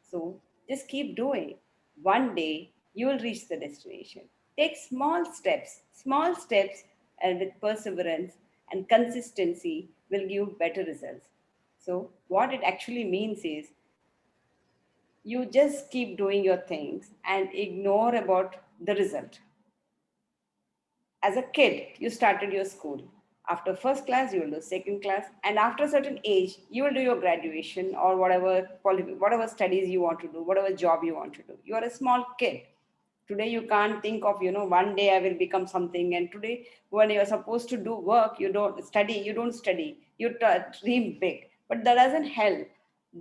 So just keep doing. One day you will reach the destination. Take small steps, and with perseverance and consistency will give better results. So, what it actually means is you just keep doing your things and ignore about the result. As a kid, you started your school. After first class, you will do second class, and after a certain age, you will do your graduation or whatever studies you want to do, whatever job you want to do. You are a small kid. Today, you can't think of, one day I will become something. And today, when you are supposed to do work, you don't study. You dream big, but that doesn't help.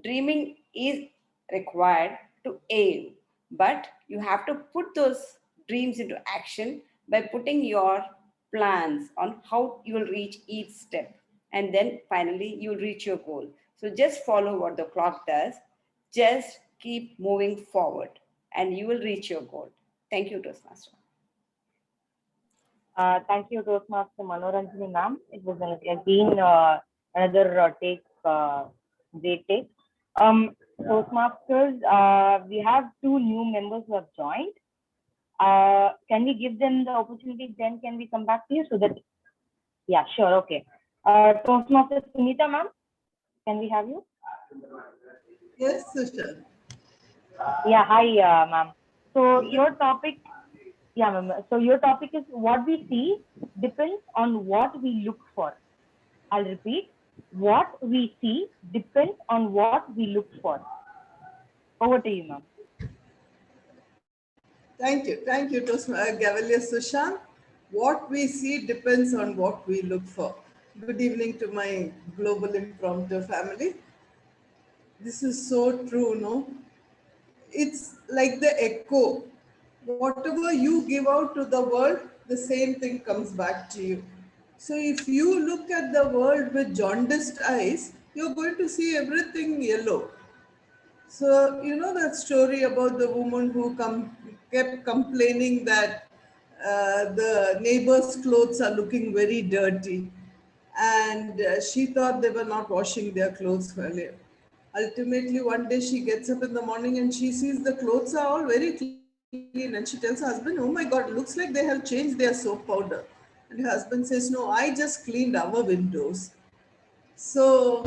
Dreaming is required to aim, but you have to put those dreams into action by putting your plans on how you will reach each step, and then finally you'll reach your goal. So just follow what the clock does, just keep moving forward and you will reach your goal. Thank you, Toastmaster. Thank you, Toastmaster Manoranjini ma'am. It was again another great take. Toastmasters, we have 2 new members who have joined. Can we give them the opportunity? Then can we come back to you so that? Yeah, sure. Okay. Toastmaster Sunita ma'am, can we have you? Yes, sister. Yeah, hi, ma'am. So your topic, yeah, ma'am. So your topic is what we see depends on what we look for. I'll repeat. What we see depends on what we look for. Over to you, ma'am. Thank you, Gavalier Sushant. What we see depends on what we look for. Good evening to my global impromptu family. This is so true, no? It's like the echo. Whatever you give out to the world, the same thing comes back to you. So if you look at the world with jaundiced eyes, you're going to see everything yellow. So, you know that story about the woman who kept complaining that the neighbor's clothes are looking very dirty. And she thought they were not washing their clothes earlier. Ultimately, one day she gets up in the morning and she sees the clothes are all very clean. And she tells her husband, "Oh my God, looks like they have changed their soap powder." And her husband says, "No, I just cleaned our windows." So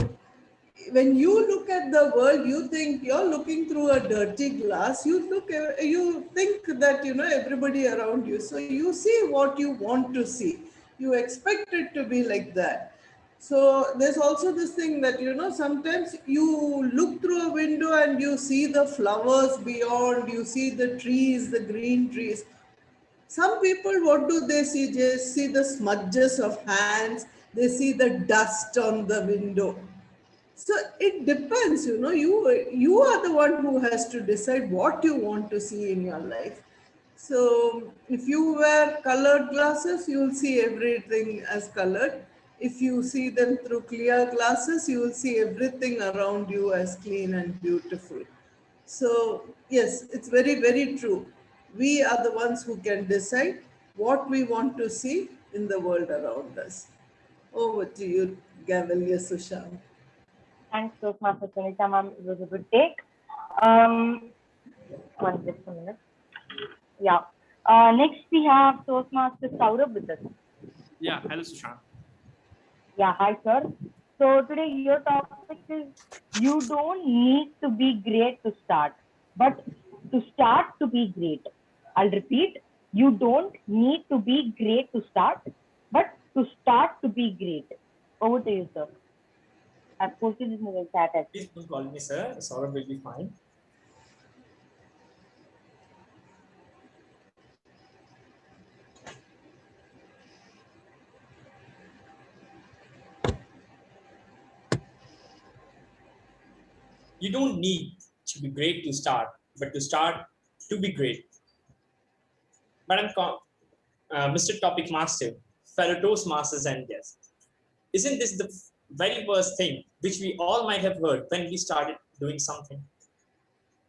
when you look at the world, you think you're looking through a dirty glass. You think that everybody around you. So you see what you want to see. You expect it to be like that. So there's also this thing that sometimes you look through a window and you see the flowers beyond. You see the trees, the green trees. Some people, what do they see? Just see the smudges of hands. They see the dust on the window. So it depends, you are the one who has to decide what you want to see in your life. So if you wear colored glasses, you will see everything as colored. If you see them through clear glasses, you will see everything around you as clean and beautiful. So yes, it's very, very true. We are the ones who can decide what we want to see in the world around us. Over to you, Gavalier Sushant. Thanks, Toastmaster Sunita, ma'am. It was a good take. Just a minute. Yeah. Next we have Toastmaster Saurabh with us. Yeah, hello Sushant. Yeah, hi sir. So today your topic is you don't need to be great to start, but to start to be great. I'll repeat, you don't need to be great to start, but to start to be great. Over to you, sir. I've posted this in the chat. Please don't call me sir. Saurabh will be fine. You don't need to be great to start, but to start to be great. Madam Mr. Topic Master, fellow Toastmasters and guests, isn't this the very first thing which we all might have heard when we started doing something?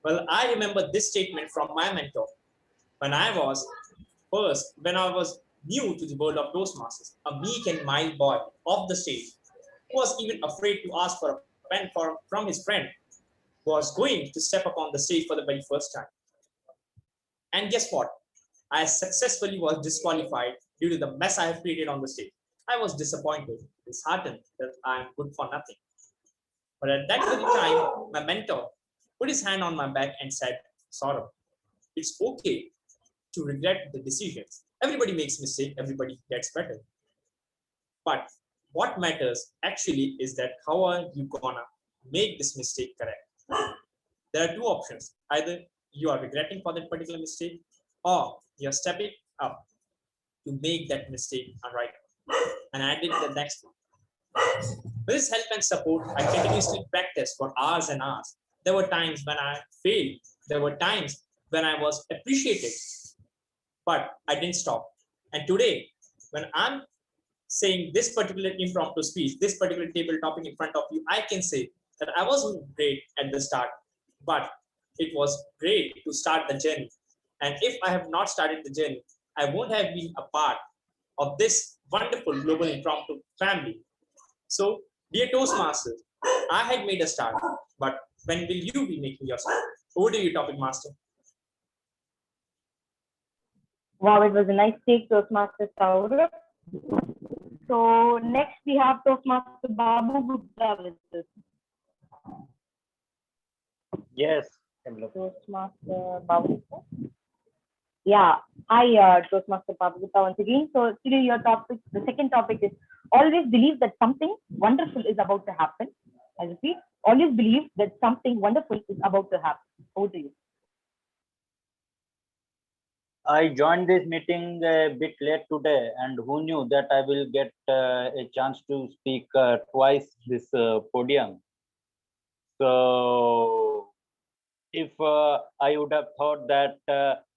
Well, I remember this statement from my mentor when I was new to the world of Toastmasters, a meek and mild boy off the stage who was even afraid to ask for a pen from his friend, was going to step up on the stage for the very first time. And guess what? I successfully was disqualified due to the mess I have created on the stage. I was disappointed, disheartened that I am good for nothing. But at that very time, my mentor put his hand on my back and said, "Saurabh, it's okay to regret the decisions. Everybody makes mistakes, everybody gets better. But what matters actually is that how are you gonna make this mistake correct?" There are two options. Either you are regretting for that particular mistake, or you're stepping up to make that mistake right. And I did the next one. With his help and support, I continuously practiced for hours and hours. There were times when I failed. There were times when I was appreciated, but I didn't stop. And today, when I'm saying this particular impromptu speech, this particular table topic in front of you, I can say that I wasn't great at the start, but it was great to start the journey. And if I have not started the journey, I won't have been a part of this wonderful global impromptu family. So, dear Toastmasters, I had made a start, but when will you be making your start? Over to you, Topic Master. Wow, it was a nice take, Toastmaster Saurabh. So next we have Toastmaster Babu Gupta with us. Yes. Toastmaster Babu Gupta. Yeah. Hi, Toastmaster Babagupta once again. So today your topic, the second topic is always believe that something wonderful is about to happen. I repeat, always believe that something wonderful is about to happen. Over to you. I joined this meeting a bit late today, and who knew that I will get a chance to speak twice this podium. So if I would have thought that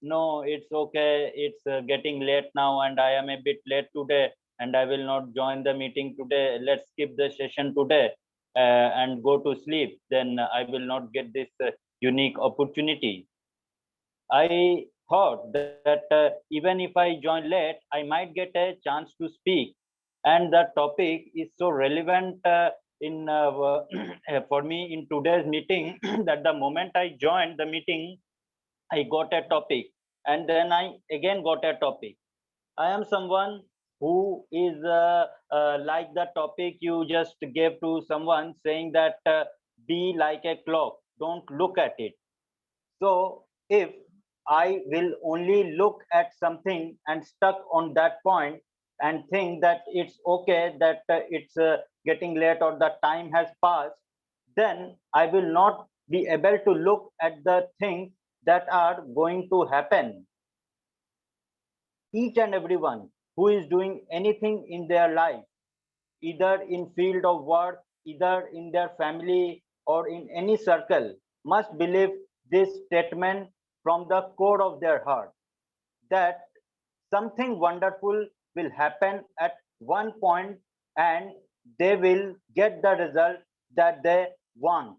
no, it's okay, it's getting late now and I am a bit late today and I will not join the meeting today, let's skip the session today and go to sleep, then I will not get this unique opportunity. I thought that even if I join late, I might get a chance to speak. And the topic is so relevant in for me in today's meeting that the moment I joined the meeting, I got a topic and then I again got a topic. I am someone who is like the topic you just gave to someone, saying that be like a clock, don't look at it. So if I will only look at something and stuck on that point and think that it's okay, that it's getting late or the time has passed, then I will not be able to look at the things that are going to happen. Each and everyone who is doing anything in their life, either in field of work, either in their family or in any circle, must believe this statement from the core of their heart, that something wonderful will happen at one point and they will get the result that they want.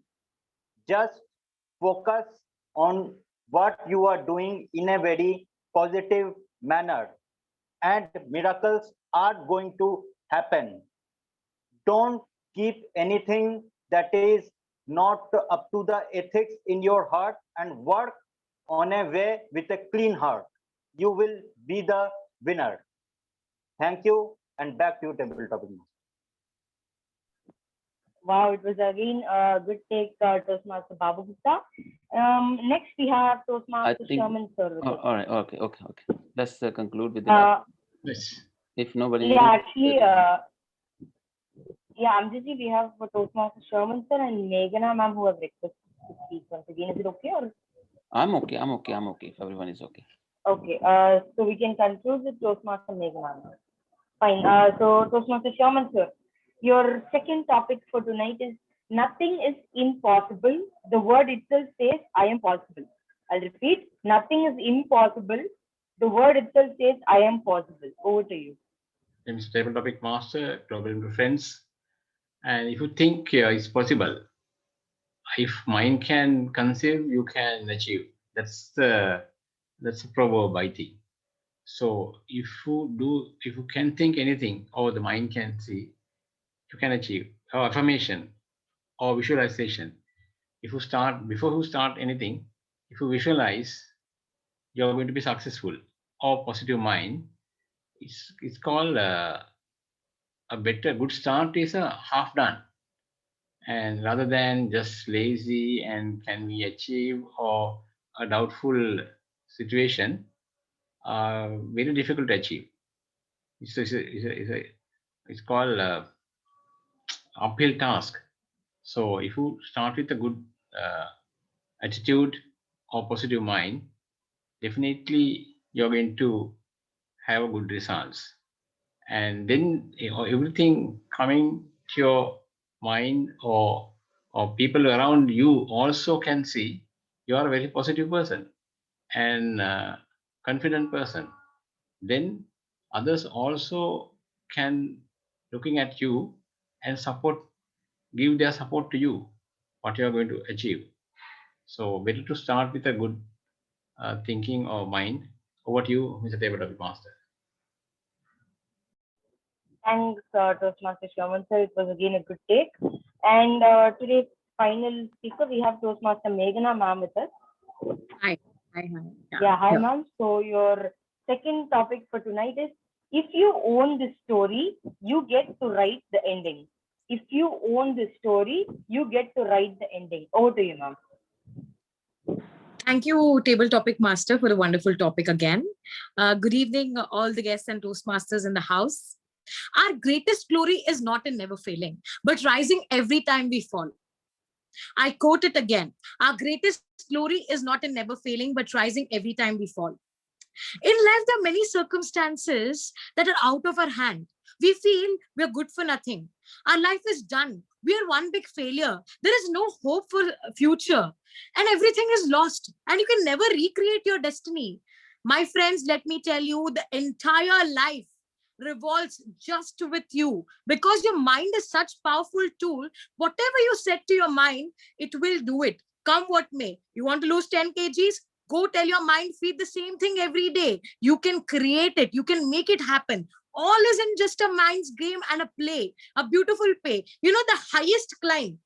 Just focus on what you are doing in a very positive manner and miracles are going to happen. Don't keep anything that is not up to the ethics in your heart and work on a way with a clean heart. You will be the winner. Thank you, and back to you, Table Topic Master. Wow, it was again a good take, Toastmaster Babagupta. Next, we have I Toastmaster think. Sherman sir. with us. All right. Okay. Let's conclude with the. Uh, Yes. If nobody. yeah, actually, yeah, Amjiji, we have Toastmaster Sherman sir and Meghana ma'am who have requested to speak once again. Is it okay? Or I'm okay. If everyone is okay. okay, so we can conclude with Toastmaster Meghana ma'am. Fine. So Toastmaster Sherman sir, your second topic for tonight is nothing is impossible. The word itself says I am possible. I'll repeat, nothing is impossible. The word itself says I am possible. Over to you. Mr. Table Topic Master, Global Friends. And if you think it's possible, if mind can conceive, you can achieve. That's a proverb, I think. So if you can think anything, or the mind can see, you can achieve. Or affirmation or visualization. Before you start anything, if you visualize, you're going to be successful. Or positive mind, it's called a good start is a half done. And rather than just lazy and can we achieve or a doubtful situation, very difficult to achieve. It's called uphill task. So if you start with a good attitude or positive mind, definitely you're going to have good results. And then everything coming to your mind or people around you also can see you are a very positive person and confident person. Then others also can looking at you and give their support to you, what you are going to achieve. So better to start with a good thinking or mind. Over to you, Mr. Table Topic Master. Thanks, Toastmaster Sherman sir. It was again a good take. And today's final speaker, we have Toastmaster Meghana ma'am with us. Hi. Yeah, hi ma'am. So your second topic for tonight is if you own the story, you get to write the ending. If you own the story, you get to write the ending. Over to you, ma'am. Thank you, Table Topic Master, for the wonderful topic again. Good evening, all the guests and Toastmasters in the house. Our greatest glory is not in never failing, but rising every time we fall. I quote it again. Our greatest glory is not in never failing, but rising every time we fall. In life, there are many circumstances that are out of our hand. We feel we're good for nothing. Our life is done. We are one big failure. There is no hope for future. And everything is lost. And you can never recreate your destiny. My friends, let me tell you, the entire life revolves just with you, because your mind is such powerful tool. Whatever you set to your mind, it will do it, come what may. You want to lose 10 kgs, go tell your mind, feed the same thing every day. You can create it, you can make it happen. All is in just a mind's game and a play, a beautiful play. You know, the highest climb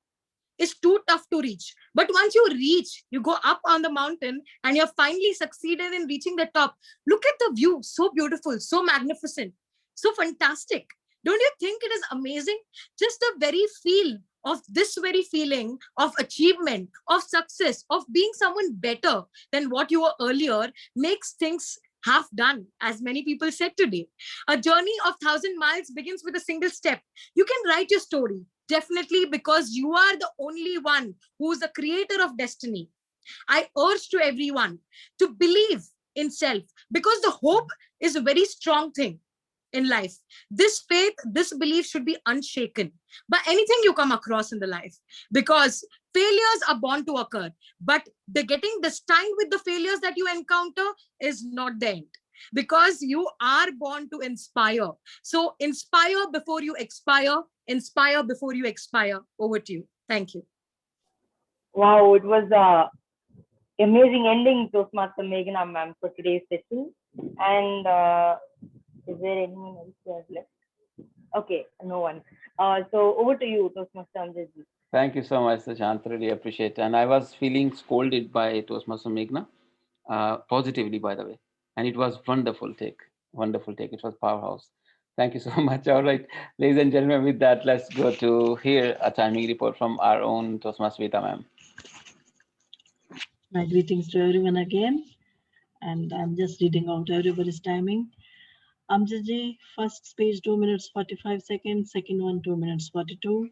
is too tough to reach, but once you reach, you go up on the mountain and you're finally succeeded in reaching the top. Look at the view, so beautiful, so magnificent, so fantastic. Don't you think it is amazing? Just the very feel of this very feeling of achievement, of success, of being someone better than what you were earlier makes things half done, as many people said today. A journey of 1,000 miles begins with a single step. You can write your story, definitely, because you are the only one who is the creator of destiny. I urge to everyone to believe in self, because the hope is a very strong thing in life. This faith, this belief should be unshaken by anything you come across in the life, because failures are born to occur, but the getting destined with the failures that you encounter is not the end, because you are born to inspire. So inspire before you expire, inspire before you expire. Over to you. Thank you. Wow, it was a amazing ending, Toastmaster Meghna ma'am, for today's session. And is there anyone else who has left? Okay, no one. So over to you, Toastmaster Amjadji. Thank you so much, Sushant. Really appreciate it. And I was feeling scolded by Toastmaster Meghna, positively, by the way. And it was wonderful take. Wonderful take. It was powerhouse. Thank you so much. All right, ladies and gentlemen, with that, let's go to hear a timing report from our own Toastmaster Vita ma'am. My greetings to everyone again. And I'm just reading out everybody's timing. Amjadji, first speech 2 minutes 45 seconds, second one 2 minutes 42.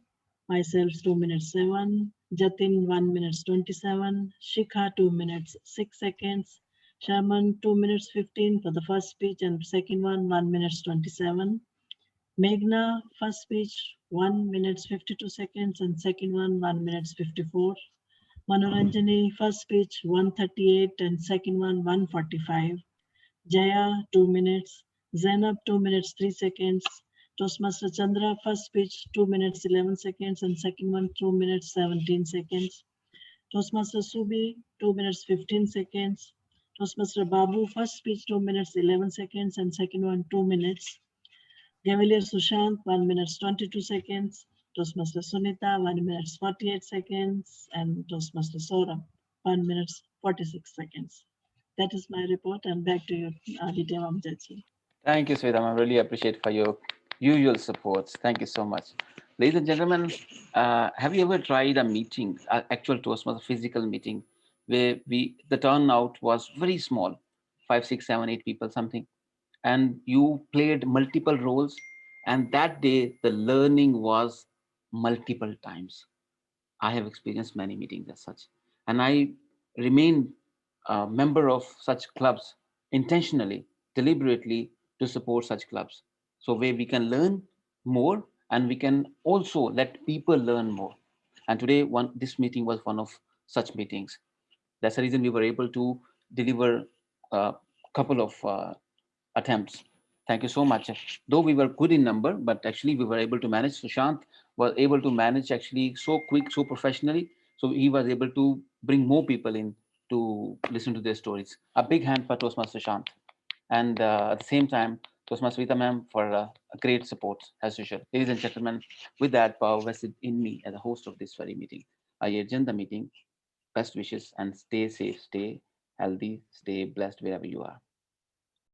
Myself 2 minutes 7. Jatin 1 minutes 27. Shikha 2 minutes 6 seconds. Sharman 2 minutes 15 for the first speech, and second one 1 minutes 27. Meghna, first speech 1 minutes 52 seconds, and second one 1 minutes 54. Manoranjani, first speech 138 and second one 145. Jaya 2 minutes. Zainab 2 minutes 3 seconds. Toastmaster Chandra, first speech 2 minutes 11 seconds, and second one 2 minutes 17 seconds. Toastmaster Subi 2 minutes 15 seconds. Toastmaster Babu, first speech 2 minutes 11 seconds, and second one 2 minutes. Gavalier Sushant 1 minute 22 seconds. Toastmaster Sunita 1 minute 48 seconds, and Toastmaster Saurabh 1 minute 46 seconds. That is my report, and back to you, Aditya Amjadji. Thank you, Sweta. I really appreciate for your usual supports. Thank you so much. Ladies and gentlemen, have you ever tried a meeting, actual Toastmaster physical meeting, where the turnout was very small, 5, 6, 7, 8 people, something, and you played multiple roles, and that day the learning was multiple times. I have experienced many meetings as such, and I remain a member of such clubs intentionally, deliberately, to support such clubs. So where we can learn more, and we can also let people learn more. And today, this meeting was one of such meetings. That's the reason we were able to deliver a couple of attempts. Thank you so much. Though we were good in number, but actually we were able to manage. Sushant was able to manage actually so quick, so professionally. So he was able to bring more people in to listen to their stories. A big hand for Toastmaster Sushant. And at the same time, Toastmaster Vita ma'am for a great support as usual. Ladies and gentlemen, with that power vested in me as a host of this very meeting, I adjourn the meeting. Best wishes and stay safe, stay healthy, stay blessed wherever you are.